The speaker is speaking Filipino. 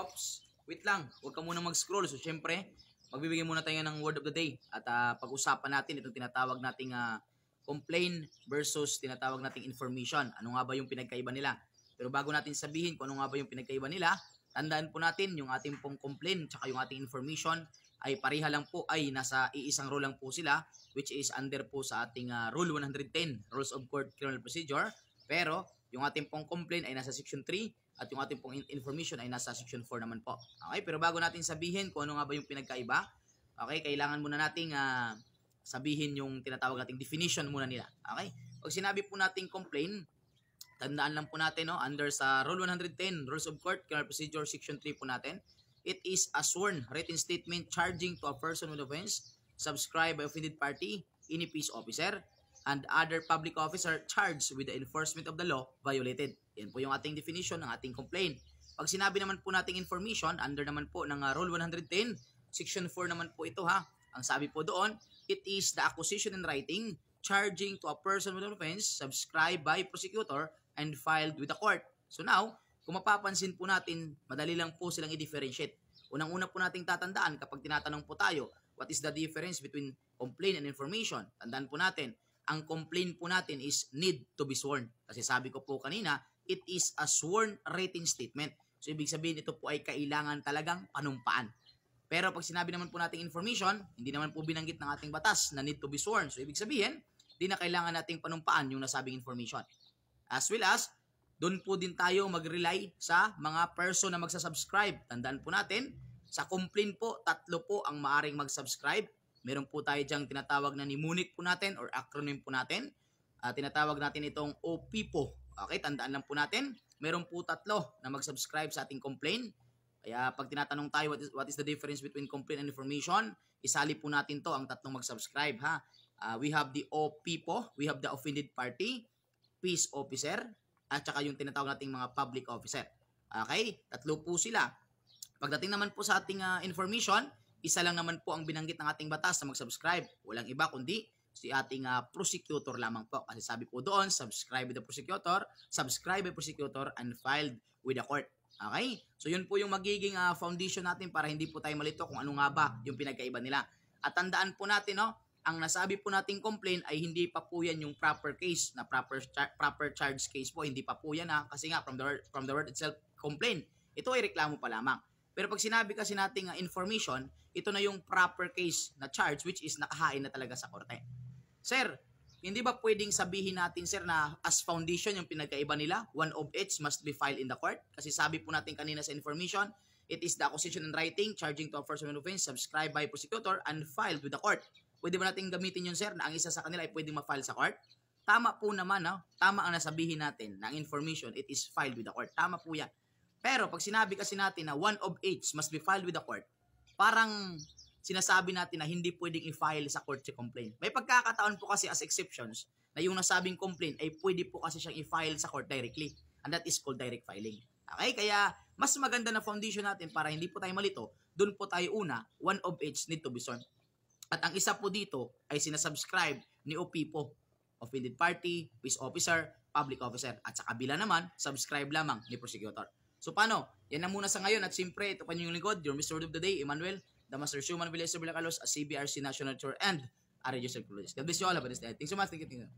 Ops, wait lang. Huwag ka muna mag-scroll. So, syempre, magbibigay muna tayo ng word of the day. At pag-usapan natin itong tinatawag nating complaint versus tinatawag nating information. Ano nga ba yung pinagkaiba nila? Pero bago natin sabihin kung ano nga ba yung pinagkaiba nila, tandaan po natin yung ating pong complaint tsaka yung ating information ay pareha lang po, ay nasa iisang rule lang po sila, which is under po sa ating Rule 110, Rules of Court Criminal Procedure. Pero yung ating pong complaint ay nasa Section 3 at yung ating pong information ay nasa Section 4 naman po. Okay, pero bago natin sabihin kung ano nga ba yung pinagkaiba, okay, kailangan muna nating sabihin yung tinatawag nating definition muna nila. Okay? Pag sinabi po nating complaint, tandaan lang po natin, no, under sa Rule 110, Rules of Court Criminal Procedure, Section 3 po natin, it is a sworn written statement charging to a person with offense subscribed by offended party, any peace officer, and other public officer charged with the enforcement of the law violated. Yan po yung ating definition ng ating complaint. Pag sinabi naman po nating information, under naman po ng Rule 110, Section 4 naman po ito ha. Ang sabi po doon, it is the accusation in writing charging to a person with an offense subscribed by prosecutor and filed with the court. So now, kung mapapansin po natin, madali lang po silang i-differentiate. Unang-una po nating tatandaan kapag tinatanong po tayo, what is the difference between complaint and information? Tandaan po natin, ang complaint po natin is need to be sworn. Kasi sabi ko po kanina, it is a sworn written statement. So ibig sabihin, ito po ay kailangan talagang panumpaan. Pero pag sinabi naman po nating information, hindi naman po binanggit ng ating batas na need to be sworn. So ibig sabihin, di na kailangan nating panumpaan yung nasabing information. As well as, doon po din tayo mag-rely sa mga person na magsasubscribe. Tandaan po natin, sa complaint po, 3 po ang maaring mag-subscribe. Meron po tayo diyang tinatawag na mnemonic po natin or acronym po natin. Tinatawag natin itong OPIPO. Okay, tandaan lang po natin. Meron po 3 na mag-subscribe sa ating complaint. Kaya pag tinatanong tayo what is the difference between complaint and information, isali po natin to ang 3 mag-subscribe ha. We have the OPIPO, we have the offended party, peace officer, at saka yung tinatawag nating mga public officer. Okay? 3 po sila. Pagdating naman po sa ating information, isa lang naman po ang binanggit ng ating batas na mag-subscribe. Walang iba kundi si ating prosecutor lamang po. Kasi sabi po doon, subscribe by prosecutor and filed with the court. Okay? So yun po yung magiging foundation natin para hindi po tayo malito kung ano nga ba yung pinagkaiba nila. At tandaan po natin, no, ang nasabi po nating complaint ay hindi pa po yan yung proper case, na proper charge case po, hindi pa po yan kasi nga from the word itself, complaint. Ito ay reklamo pa lamang. Pero pag sinabi kasi nating information, ito na yung proper case na charge which is nakahain na talaga sa korte. Sir, hindi ba pwedeng sabihin natin, sir, na as foundation yung pinagkaiba nila, one of each must be filed in the court? Kasi sabi po natin kanina sa information, it is the accusation in writing charging to a person with offense subscribed by prosecutor and filed with the court. Pwede ba natin gamitin yun, sir, na ang isa sa kanila ay pwedeng ma-file sa court? Tama po naman, no? Tama ang nasabihin natin na ang information, it is filed with the court. Tama po yan. Pero pag sinabi kasi natin na one of each must be filed with the court, parang sinasabi natin na hindi pwedeng i-file sa court si complaint. May pagkakataon po kasi as exceptions na yung nasabing complaint ay pwede po kasi siyang i-file sa court directly. And that is called direct filing. Okay? Kaya mas maganda na foundation natin para hindi po tayo malito, doon po tayo una, one of each need to be sworn. At ang isa po dito ay sinasubscribe ni OPIPO, offended party, peace officer, public officer. At sa kabila naman, subscribe lamang ni prosecutor. So paano? Yan na muna sa ngayon. At siyempre, ito pa yung lingkod, your Mr. Word of the Day, Emmanuel, the Master Suman Villas Bulacalos, CBRC National Tour, and RJ Circulars. God bless you all. Have a nice day. Thanks so much. Thank you.